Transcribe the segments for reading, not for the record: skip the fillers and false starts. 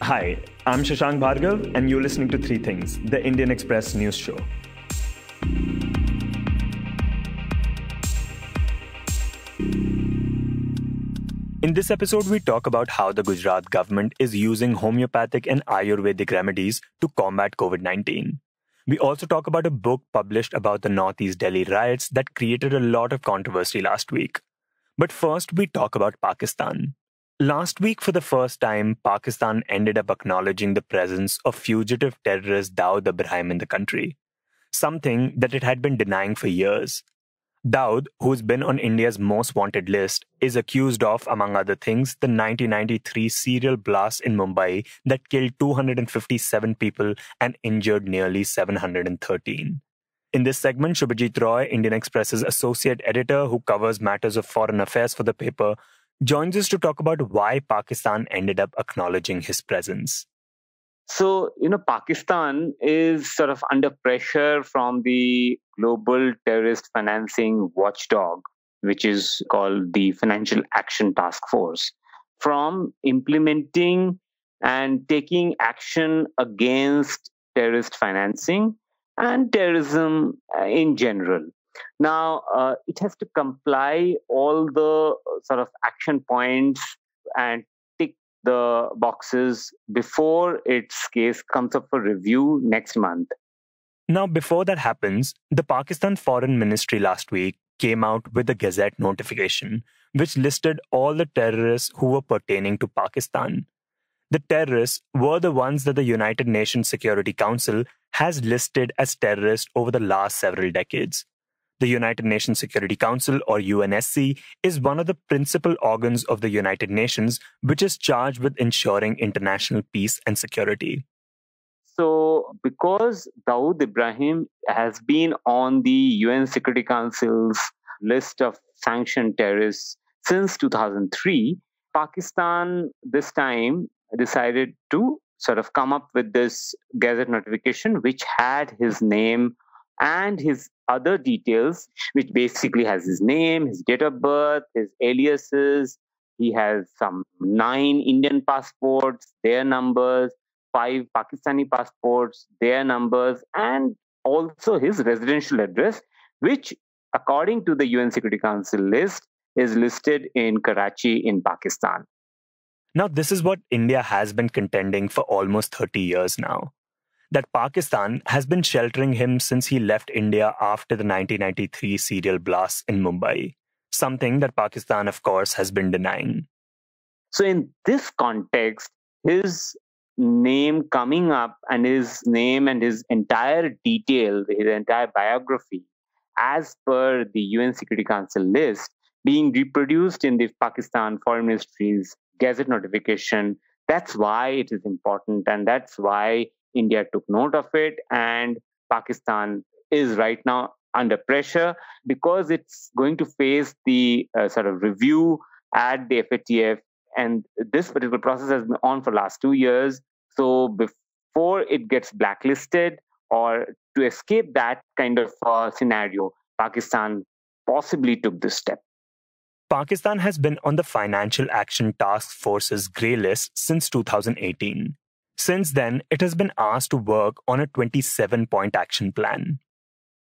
Hi, I'm Shashank Bhargav, and you're listening to Three Things, the Indian Express news show. In this episode, we talk about how the Gujarat government is using homeopathic and Ayurvedic remedies to combat COVID-19. We also talk about a book published about the Northeast Delhi riots that created a lot of controversy last week. But first, we talk about Pakistan. Last week, for the first time, Pakistan ended up acknowledging the presence of fugitive terrorist Dawood Ibrahim in the country, something that it had been denying for years. Dawood, who's been on India's most wanted list, is accused of, among other things, the 1993 serial blast in Mumbai that killed 257 people and injured nearly 713. In this segment, Shubhajit Roy, Indian Express's associate editor who covers matters of foreign affairs for the paper, joins us to talk about why Pakistan ended up acknowledging his presence. So, Pakistan is sort of under pressure from the global terrorist financing watchdog, which is called the Financial Action Task Force, from implementing and taking action against terrorist financing and terrorism in general. Now, it has to comply all the sort of action points and tick the boxes before its case comes up for review next month. Now, before that happens, the Pakistan Foreign Ministry last week came out with a Gazette notification which listed all the terrorists who were pertaining to Pakistan. The terrorists were the ones that the United Nations Security Council has listed as terrorists over the last several decades. The United Nations Security Council, or UNSC, is one of the principal organs of the United Nations, which is charged with ensuring international peace and security. So, because Dawood Ibrahim has been on the UN Security Council's list of sanctioned terrorists since 2003, Pakistan this time decided to sort of come up with this Gazette notification, which had his name and his other details, which basically has his name, his date of birth, his aliases. He has some 9 Indian passports, their numbers, 5 Pakistani passports, their numbers, and also his residential address, which, according to the UN Security Council list, is listed in Karachi in Pakistan. Now, this is what India has been contending for almost 30 years now, that Pakistan has been sheltering him since he left India after the 1993 serial blast in Mumbai, something that Pakistan, of course, has been denying. So in this context, his name coming up and his name and his entire detail, his entire biography, as per the UN Security Council list, being reproduced in the Pakistan Foreign Ministry's Gazette notification, that's why it is important, and that's why India took note of it, and Pakistan is right now under pressure because it's going to face the sort of review at the FATF, and this particular process has been on for the last 2 years. So before it gets blacklisted, or to escape that kind of scenario, Pakistan possibly took this step. Pakistan has been on the Financial Action Task Force's grey list since 2018. Since then, it has been asked to work on a 27-point action plan.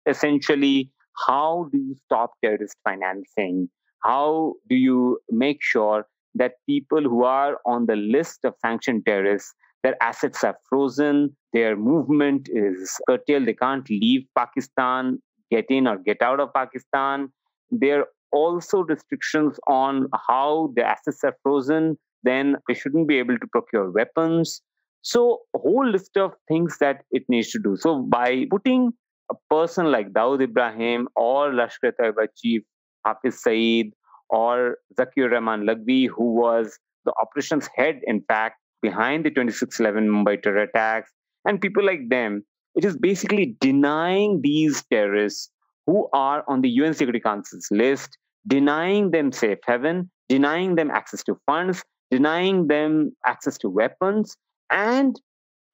Essentially, how do you stop terrorist financing? How do you make sure that people who are on the list of sanctioned terrorists, their assets are frozen, their movement is curtailed, they can't leave Pakistan, get in or get out of Pakistan. There are also restrictions on how the assets are frozen. Then they shouldn't be able to procure weapons. So a whole list of things that it needs to do. So by putting a person like Dawood Ibrahim or Lashkar-e-Taiba chief Hafiz Saeed or Zakir Rahman Lagvi, who was the operations head, in fact, behind the 26/11 Mumbai terror attacks, and people like them, it is basically denying these terrorists who are on the UN Security Council's list, denying them safe haven, denying them access to funds, denying them access to weapons, and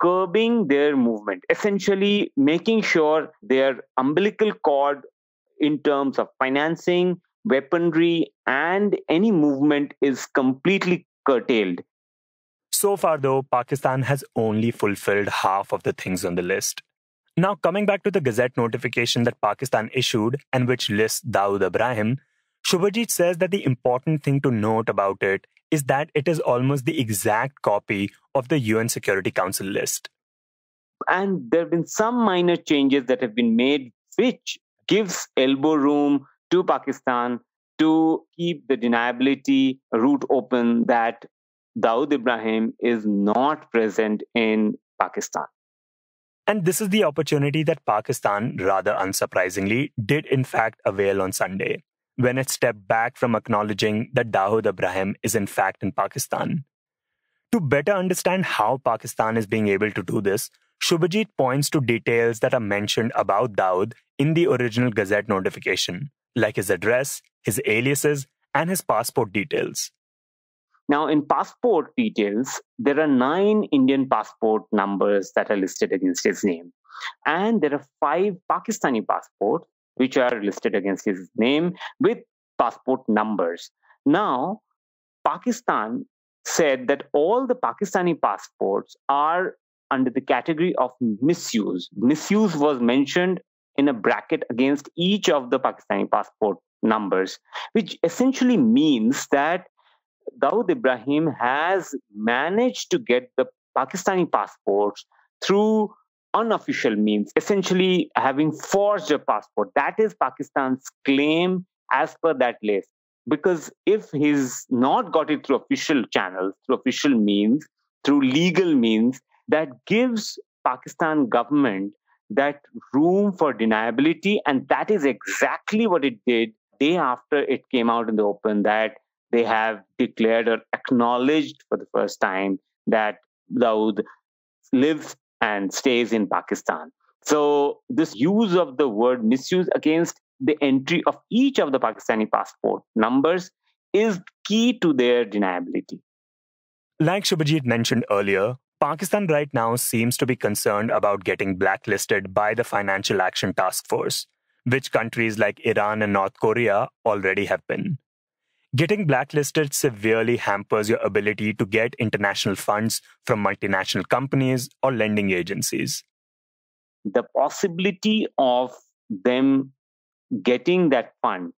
curbing their movement, essentially making sure their umbilical cord in terms of financing, weaponry, and any movement is completely curtailed. So far, though, Pakistan has only fulfilled half of the things on the list. Now, coming back to the Gazette notification that Pakistan issued and which lists Dawood Ibrahim, Shubhajit says that the important thing to note about it is that it is almost the exact copy of the UN Security Council list. And there have been some minor changes that have been made, which gives elbow room to Pakistan to keep the deniability route open that Dawood Ibrahim is not present in Pakistan. And this is the opportunity that Pakistan, rather unsurprisingly, did in fact avail on Sunday, when it stepped back from acknowledging that Dawood Ibrahim is in fact in Pakistan. To better understand how Pakistan is being able to do this, Shubhajit points to details that are mentioned about Dawood in the original Gazette notification, like his address, his aliases, and his passport details. Now, in passport details, there are 9 Indian passport numbers that are listed against his name. And there are 5 Pakistani passports which are listed against his name with passport numbers. Now, Pakistan said that all the Pakistani passports are under the category of misuse. Misuse was mentioned in a bracket against each of the Pakistani passport numbers, which essentially means that Dawood Ibrahim has managed to get the Pakistani passports through unofficial means, essentially having forged a passport. That is Pakistan's claim as per that list. Because if he's not got it through official channels, through official means, through legal means, that gives Pakistan government that room for deniability. And that is exactly what it did day after it came out in the open, that they have declared or acknowledged for the first time that Dawood lives and stays in Pakistan. So this use of the word misuse against the entry of each of the Pakistani passport numbers is key to their deniability. Like Shubhajit mentioned earlier, Pakistan right now seems to be concerned about getting blacklisted by the Financial Action Task Force, which countries like Iran and North Korea already have been. Getting blacklisted severely hampers your ability to get international funds from multinational companies or lending agencies. The possibility of them getting that fund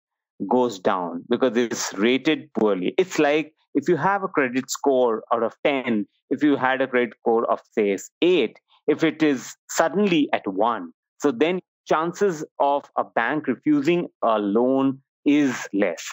goes down because it's rated poorly. It's like if you have a credit score out of 10, if you had a credit score of, say, 8, if it is suddenly at 1, so then chances of a bank refusing a loan is less.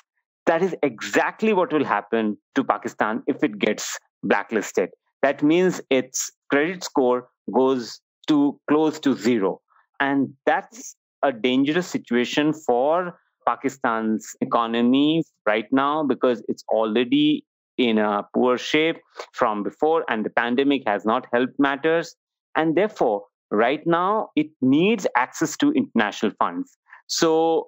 That is exactly what will happen to Pakistan if it gets blacklisted. That means its credit score goes to close to 0. And that's a dangerous situation for Pakistan's economy right now because it's already in a poor shape from before, and the pandemic has not helped matters. And therefore, right now, it needs access to international funds. So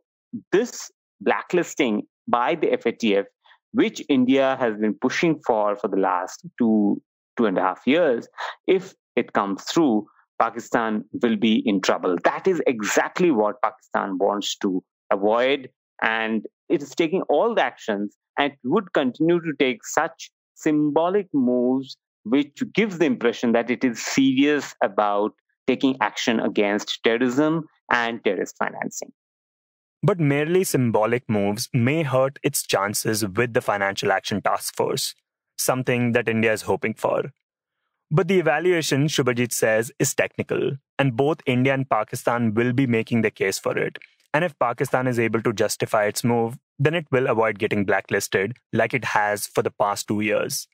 this blacklisting by the FATF, which India has been pushing for the last 2.5 years, if it comes through, Pakistan will be in trouble. That is exactly what Pakistan wants to avoid. And it is taking all the actions and would continue to take such symbolic moves, which gives the impression that it is serious about taking action against terrorism and terrorist financing. But merely symbolic moves may hurt its chances with the Financial Action Task Force, something that India is hoping for. But the evaluation, Shubhajit says, is technical, and both India and Pakistan will be making the case for it. And if Pakistan is able to justify its move, then it will avoid getting blacklisted like it has for the past 2 years.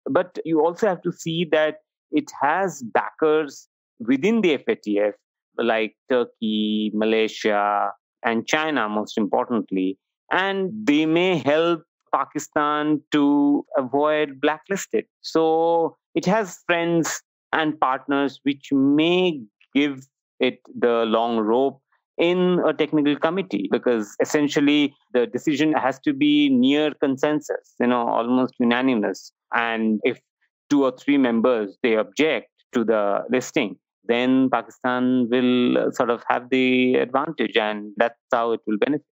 But you also have to see that it has backers within the FATF, like Turkey, Malaysia, and China, most importantly, and they may help Pakistan to avoid blacklisted. So it has friends and partners which may give it the long rope in a technical committee because essentially the decision has to be near consensus, almost unanimous. And if 2 or 3 members, they object to the listing, then Pakistan will sort of have the advantage, and that's how it will benefit.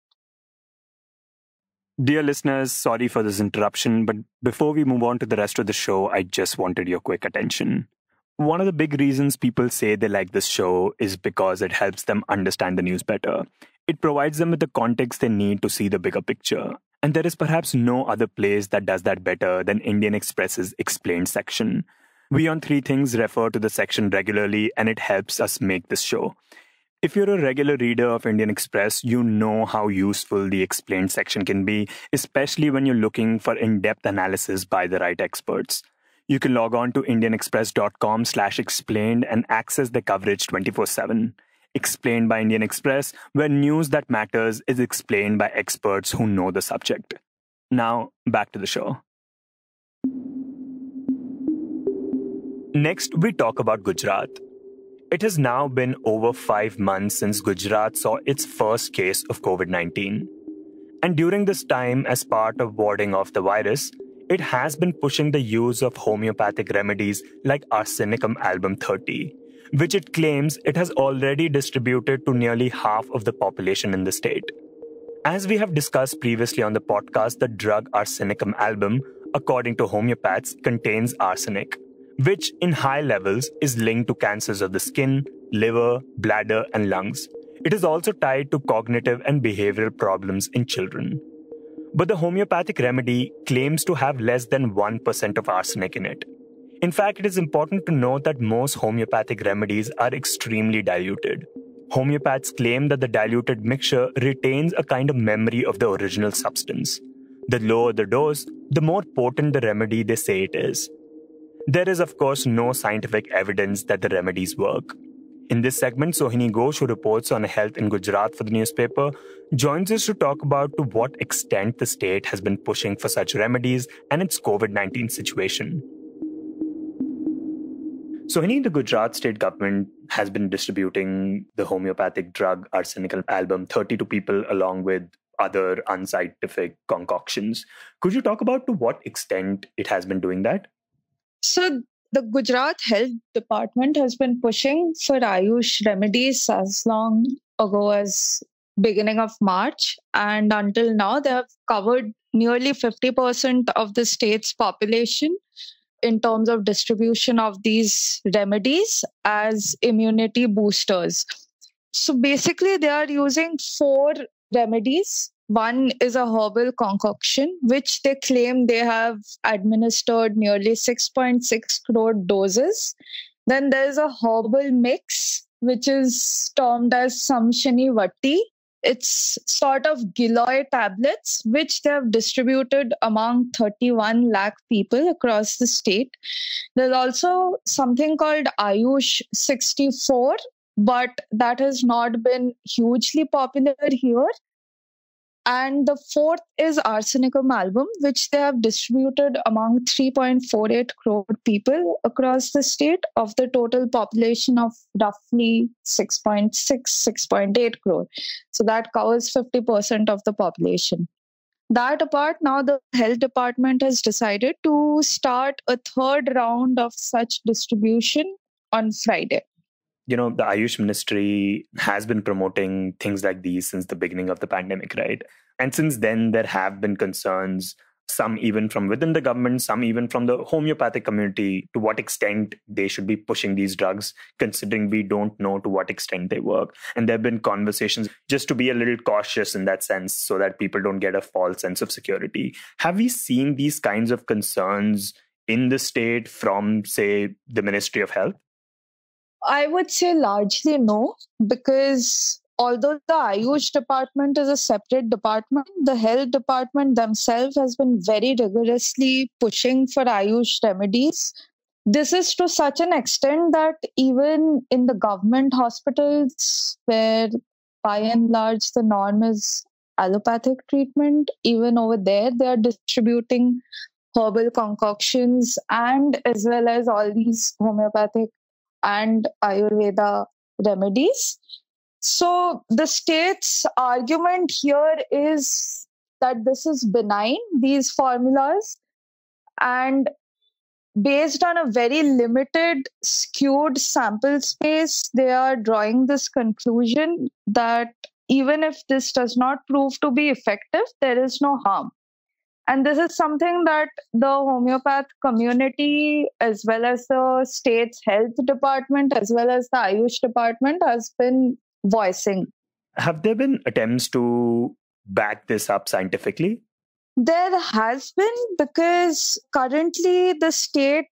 Dear listeners, sorry for this interruption, but before we move on to the rest of the show, I just wanted your quick attention. One of the big reasons people say they like this show is because it helps them understand the news better. It provides them with the context they need to see the bigger picture. And there is perhaps no other place that does that better than Indian Express's Explained section. We on Three Things refer to the section regularly, and it helps us make this show. If you're a regular reader of Indian Express, you know how useful the Explained section can be, especially when you're looking for in-depth analysis by the right experts. You can log on to indianexpress.com/explained and access the coverage 24/7. Explained by Indian Express, where news that matters is explained by experts who know the subject. Now, back to the show. Next, we talk about Gujarat. It has now been over 5 months since Gujarat saw its first case of COVID-19. And during this time, as part of warding off the virus, it has been pushing the use of homeopathic remedies like Arsenicum album 30, which it claims it has already distributed to nearly half of the population in the state. As we have discussed previously on the podcast, the drug Arsenicum album, according to homeopaths, contains arsenic, which in high levels is linked to cancers of the skin, liver, bladder, and lungs. It is also tied to cognitive and behavioral problems in children. But the homeopathic remedy claims to have less than 1% of arsenic in it. In fact, it is important to note that most homeopathic remedies are extremely diluted. Homeopaths claim that the diluted mixture retains a kind of memory of the original substance. The lower the dose, the more potent the remedy they say it is. There is, of course, no scientific evidence that the remedies work. In this segment, Sohini Ghosh, who reports on health in Gujarat for the newspaper, joins us to talk about to what extent the state has been pushing for such remedies and its COVID-19 situation. Sohini, the Gujarat state government has been distributing the homeopathic drug Arsenicum album 30 to people along with other unscientific concoctions. Could you talk about to what extent it has been doing that? So the Gujarat Health Department has been pushing for Ayush remedies as long ago as beginning of March. And until now, they have covered nearly 50% of the state's population in terms of distribution of these remedies as immunity boosters. So basically, they are using 4 remedies. One is a herbal concoction, which they claim they have administered nearly 6.6 crore doses. Then there's a herbal mix, which is termed as Samshani Vatti. It's sort of Giloy tablets, which they have distributed among 31 lakh people across the state. There's also something called Ayush 64, but that has not been hugely popular here. And the 4th is Arsenicum album, which they have distributed among 3.48 crore people across the state of the total population of roughly 6.8 crore. So that covers 50% of the population. That apart, now the health department has decided to start a 3rd round of such distribution on Friday. The Ayush ministry has been promoting things like these since the beginning of the pandemic, right? And since then, there have been concerns, some even from within the government, some even from the homeopathic community, to what extent they should be pushing these drugs, considering we don't know to what extent they work. And there have been conversations just to be a little cautious in that sense so that people don't get a false sense of security. Have we seen these kinds of concerns in the state from, say, the Ministry of Health? I would say largely no, because although the Ayush department is a separate department, the health department themselves has been very rigorously pushing for Ayush remedies. This is to such an extent that even in the government hospitals, where by and large the norm is allopathic treatment, even over there they are distributing herbal concoctions and as well as all these homeopathic and Ayurveda remedies. So the state's argument here is that this is benign, these formulas, and based on a very limited, skewed sample space, they are drawing this conclusion that even if this does not prove to be effective, there is no harm. And this is something that the homeopath community, as well as the state's health department, as well as the Ayush department, has been voicing. Have there been attempts to back this up scientifically? There has been, because currently the state,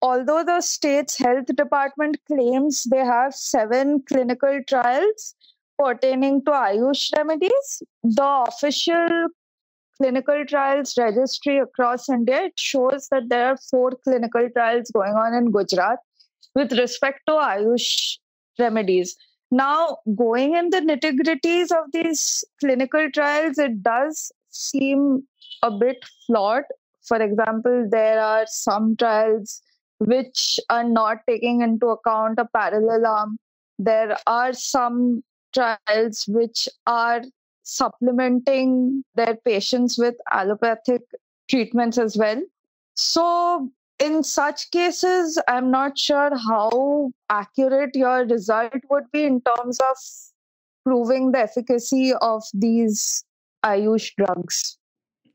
although the state's health department claims they have 7 clinical trials pertaining to Ayush remedies, the official clinical trials registry across India, it shows that there are 4 clinical trials going on in Gujarat with respect to Ayush remedies. Now, going in the nitty-gritties of these clinical trials, it does seem a bit flawed. For example, there are some trials which are not taking into account a parallel arm. There are some trials which are supplementing their patients with allopathic treatments as well. So, in such cases, I'm not sure how accurate your result would be in terms of proving the efficacy of these Ayush drugs.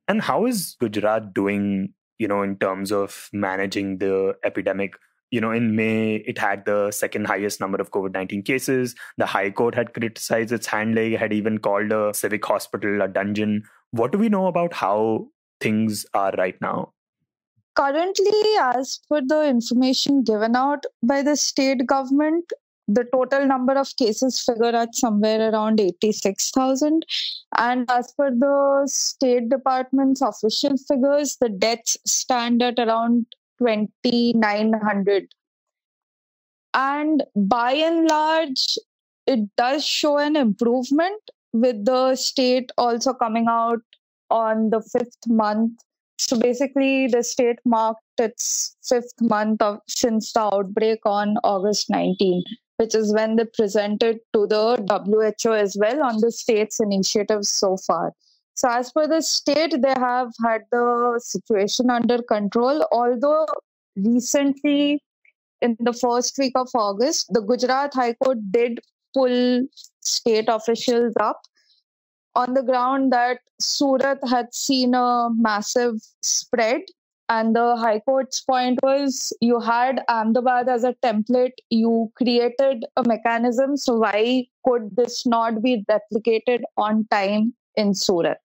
And how is Gujarat doing, in terms of managing the epidemic? In May, it had the second highest number of COVID-19 cases. The High Court had criticized its handling, had even called a civic hospital a dungeon. What do we know about how things are right now? Currently, as per the information given out by the state government, the total number of cases figure at somewhere around 86,000. And as per the State Department's official figures, the deaths stand at around 2,900. And by and large, it does show an improvement, with the state also coming out on the 5th month. So basically, the state marked its 5th month since the outbreak on August 19, which is when they presented to the WHO as well on the state's initiatives so far. So as per the state, they have had the situation under control, although recently, in the first week of August, the Gujarat High Court did pull state officials up on the ground that Surat had seen a massive spread. And the High Court's point was, you had Ahmedabad as a template, you created a mechanism, so why could this not be replicated on time in Surat?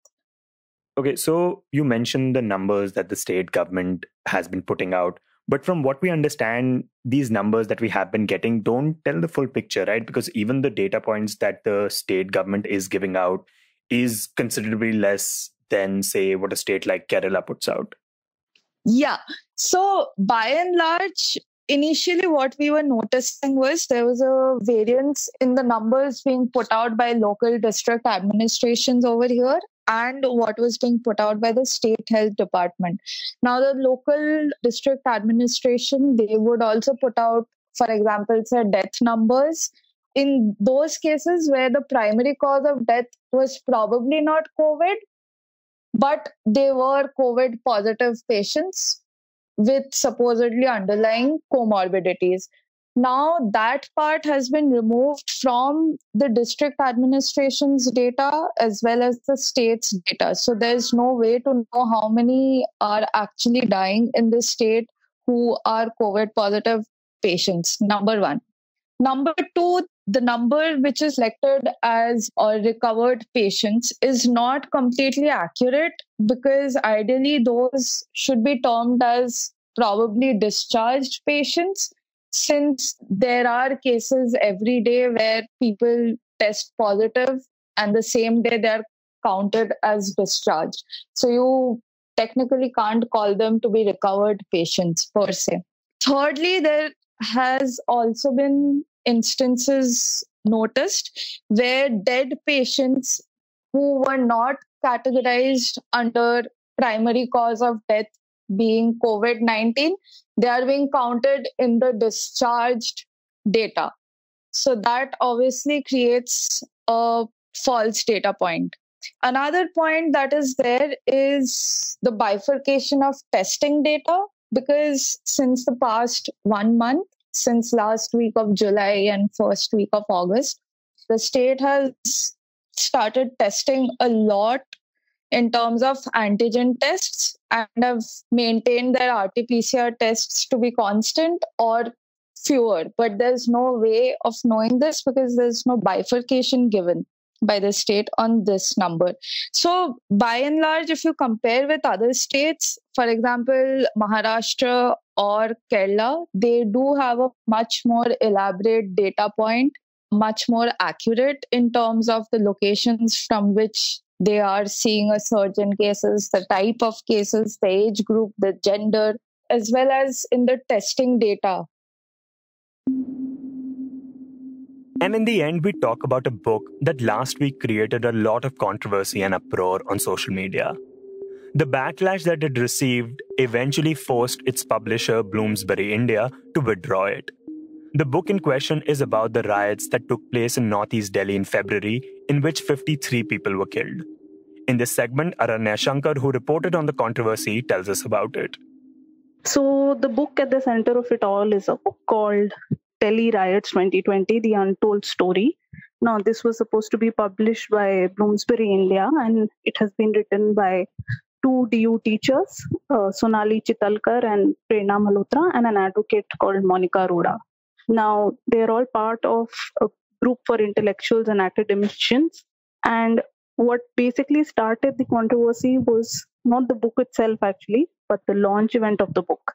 Okay, so you mentioned the numbers that the state government has been putting out. But from what we understand, these numbers that we have been getting don't tell the full picture, right? Because even the data points that the state government is giving out is considerably less than, say, what a state like Kerala puts out. Yeah. So by and large, initially what we were noticing was there was a variance in the numbers being put out by local district administrations over here and what was being put out by the state health department. Now, the local district administration, they would also put out, for example, say death numbers. In those cases where the primary cause of death was probably not COVID, but they were COVID positive patients with supposedly underlying comorbidities. Now that part has been removed from the district administration's data as well as the state's data. So there's no way to know how many are actually dying in the state who are COVID positive patients, number one. Number two, the number which is selected as or recovered patients is not completely accurate, because ideally those should be termed as probably discharged patients, since there are cases every day where people test positive and the same day they're counted as discharged. So you technically can't call them to be recovered patients per se. Thirdly, there has also been instances noticed where dead patients who were not categorized under primary cause of death being COVID-19, they are being counted in the discharged data. So that obviously creates a false data point. Another point that is there is the bifurcation of testing data, because since the past 1 month, since last week of July and first week of August, the state has started testing a lot in terms of antigen tests and have maintained their RT-PCR tests to be constant or fewer. But there's no way of knowing this because there's no bifurcation given by the state on this number. So by and large, if you compare with other states, for example, Maharashtra or Kerala, they do have a much more elaborate data point, much more accurate in terms of the locations from which they are seeing a surge in cases, the type of cases, the age group, the gender, as well as in the testing data. And in the end, we talk about a book that last week created a lot of controversy and uproar on social media. The backlash that it received eventually forced its publisher, Bloomsbury India, to withdraw it. The book in question is about the riots that took place in northeast Delhi in February, in which 53 people were killed. In this segment, Aranya Shankar, who reported on the controversy, tells us about it. So the book at the center of it all is a book called Delhi Riots 2020, The Untold Story. Now, this was supposed to be published by Bloomsbury India, and it has been written by two DU teachers, Sonali Chitalkar and Prerna Malhotra, and an advocate called Monica Arora. Now, they're all part of a group for intellectuals and academicians. And what basically started the controversy was not the book itself, actually, but the launch event of the book.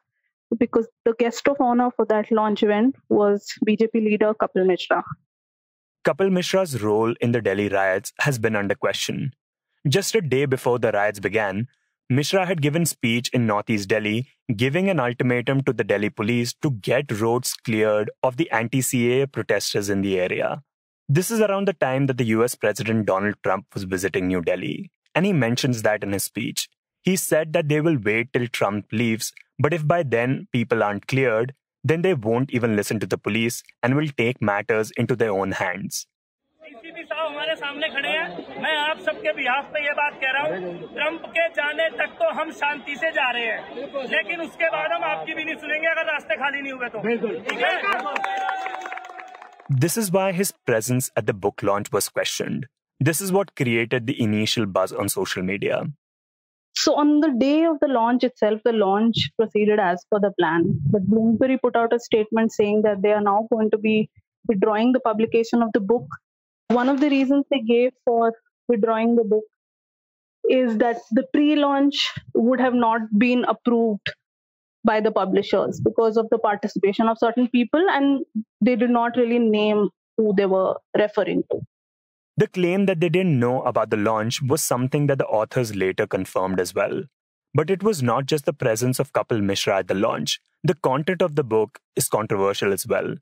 Because the guest of honor for that launch event was BJP leader Kapil Mishra. Kapil Mishra's role in the Delhi riots has been under question. Just a day before the riots began, Mishra had given speech in northeast Delhi, giving an ultimatum to the Delhi police to get roads cleared of the anti-CAA protesters in the area. This is around the time that the US President Donald Trump was visiting New Delhi, and he mentions that in his speech. He said that they will wait till Trump leaves, but if by then people aren't cleared, then they won't even listen to the police and will take matters into their own hands. हमारे सामने खड़े हैं मैं आप सबके behalf पे ये बात कह रहा हूं ट्रंप के जाने तक तो हम शांति से जा रहे हैं लेकिन उसके बाद हम आपकी भी नहीं सुनेंगे अगर रास्ते खाली नहीं हुए तो ठीक है This is why his presence at the book launch was questioned. This is what created the initial buzz on social media. So on the day of the launch itself, the launch proceeded as per the plan. But Bloomsbury put out a statement saying that they are now going to be withdrawing the publication of the book. One of the reasons they gave for withdrawing the book is that the pre-launch would have not been approved by the publishers because of the participation of certain people, and they did not really name who they were referring to. The claim that they didn't know about the launch was something that the authors later confirmed as well. But it was not just the presence of Kapil Mishra at the launch. The content of the book is controversial as well.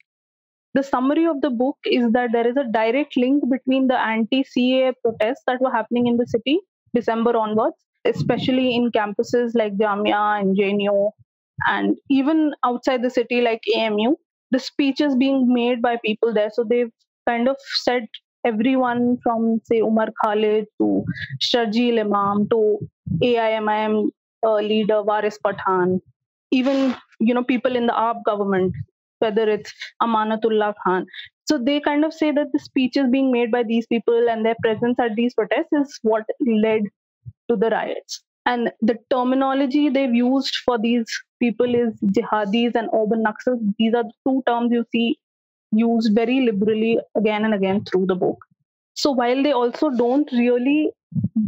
The summary of the book is that there is a direct link between the anti-CAA protests that were happening in the city December onwards, especially in campuses like Jamia and JNU, and even outside the city like AMU, the speeches being made by people there. So they've kind of said everyone from, say, Umar Khalid to Sharjeel Imam to AIMIM leader Waris Pathan, even people in the AAP government, whether it's Amanatullah Khan. So they kind of say that the speeches being made by these people and their presence at these protests is what led to the riots. And the terminology they've used for these people is jihadis and urban naxals. These are the two terms you see used very liberally again and again through the book. So while they also don't really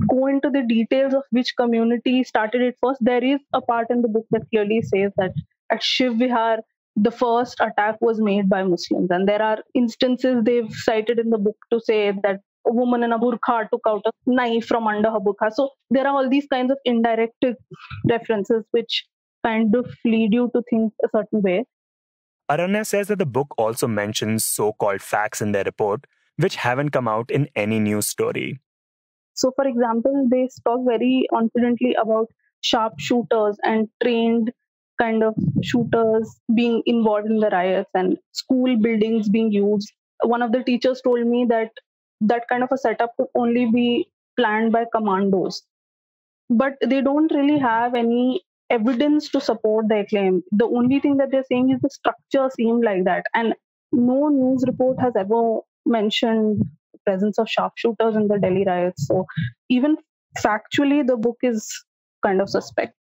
go into the details of which community started it first, there is a part in the book that clearly says that at Shiv Vihar, the first attack was made by Muslims. And there are instances they've cited in the book to say that a woman in a burqa took out a knife from under her burqa. So there are all these kinds of indirect references which kind of lead you to think a certain way. Aranya says that the book also mentions so-called facts in their report, which haven't come out in any news story. So, for example, they talk very confidently about sharpshooters and trained kind of shooters being involved in the riots and school buildings being used. One of the teachers told me that that kind of a setup could only be planned by commandos. But they don't really have any evidence to support their claim. The only thing that they're saying is the structure seemed like that. And no news report has ever mentioned presence of sharpshooters in the Delhi riots. So even factually, the book is kind of suspect.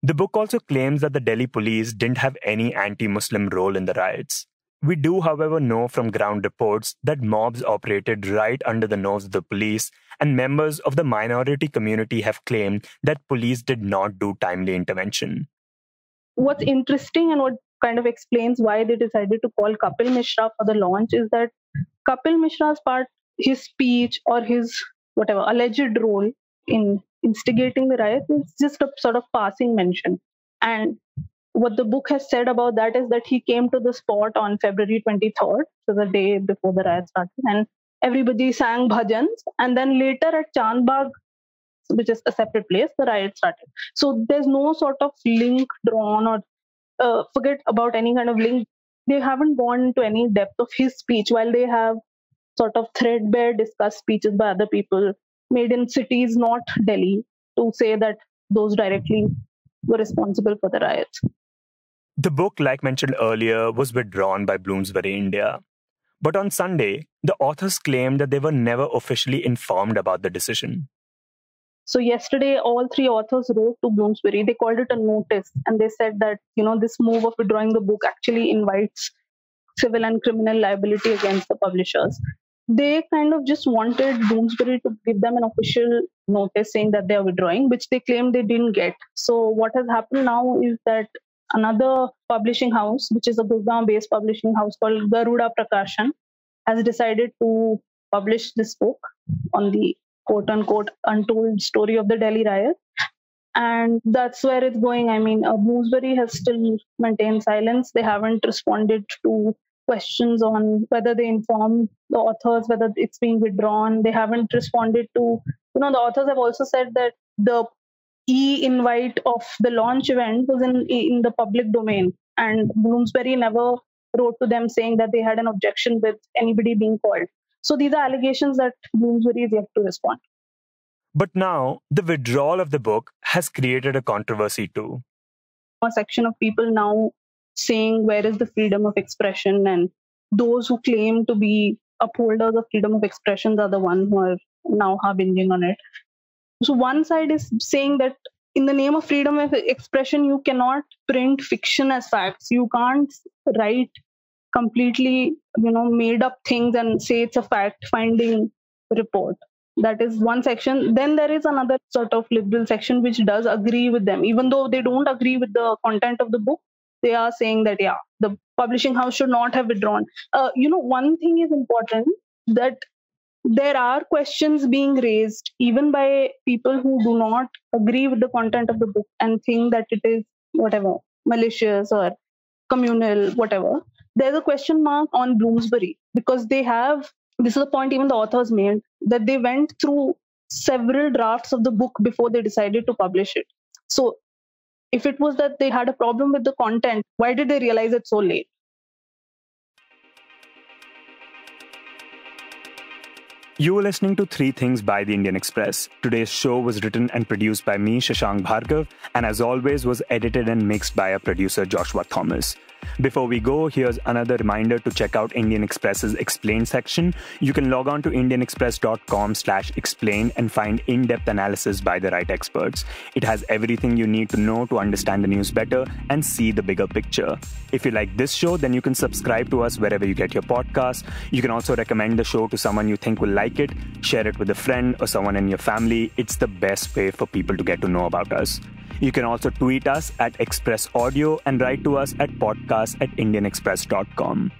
The book also claims that the Delhi police didn't have any anti-Muslim role in the riots. We do, however, know from ground reports that mobs operated right under the nose of the police, and members of the minority community have claimed that police did not do timely intervention. What's interesting and what kind of explains why they decided to call Kapil Mishra for the launch is that Kapil Mishra's part, his speech or his whatever alleged role in instigating the riot is just a sort of passing mention. And what the book has said about that is that he came to the spot on February 23rd, so the day before the riot started, and everybody sang bhajans. And then later at Chandbagh, which is a separate place, the riot started. So there's no sort of link drawn, or forget about any kind of link. They haven't gone into any depth of his speech, while they have sort of threadbare discussed speeches by other people made in cities, not Delhi, to say that those directly were responsible for the riots. The book, like mentioned earlier, was withdrawn by Bloomsbury India. But on Sunday, the authors claimed that they were never officially informed about the decision. So yesterday, all three authors wrote to Bloomsbury. They called it a notice, and they said that, this move of withdrawing the book actually invites civil and criminal liability against the publishers. They kind of just wanted Bloomsbury to give them an official notice saying that they are withdrawing, which they claimed they didn't get. So what has happened now is that another publishing house, which is a Gurgaon-based publishing house called Garuda Prakashan, has decided to publish this book on the quote-unquote untold story of the Delhi riot. And that's where it's going. I mean, Bloomsbury has still maintained silence. They haven't responded to questions on whether they informed the authors, whether it's being withdrawn. They haven't responded to, the authors have also said that the e-invite of the launch event was in the public domain. And Bloomsbury never wrote to them saying that they had an objection with anybody being called. So these are allegations that Bloomsbury is yet to respond. But now, the withdrawal of the book has created a controversy too. A section of people now saying where is the freedom of expression, and those who claim to be upholders of freedom of expression are the ones who are now harbinging on it. So one side is saying that in the name of freedom of expression, you cannot print fiction as facts. You can't write completely, made up things and say it's a fact-finding report. That is one section. Then there is another sort of liberal section which does agree with them. Even though they don't agree with the content of the book, they are saying that, the publishing house should not have withdrawn. One thing is important, that there are questions being raised even by people who do not agree with the content of the book and think that it is whatever, malicious or communal, whatever. There's a question mark on Bloomsbury because they have, this is a point even the authors made, that they went through several drafts of the book before they decided to publish it. So if it was that they had a problem with the content, why did they realize it so late? You were listening to Three Things by The Indian Express. Today's show was written and produced by me, Shashank Bhargav, and as always was edited and mixed by our producer, Joshua Thomas. Before we go, here's another reminder to check out Indian Express's Explain section. You can log on to indianexpress.com/explain and find in-depth analysis by the right experts. It has everything you need to know to understand the news better and see the bigger picture. If you like this show, then you can subscribe to us wherever you get your podcasts. You can also recommend the show to someone you think will like it, share it with a friend or someone in your family. It's the best way for people to get to know about us. You can also tweet us at Express Audio and write to us at podcast@indianexpress.com.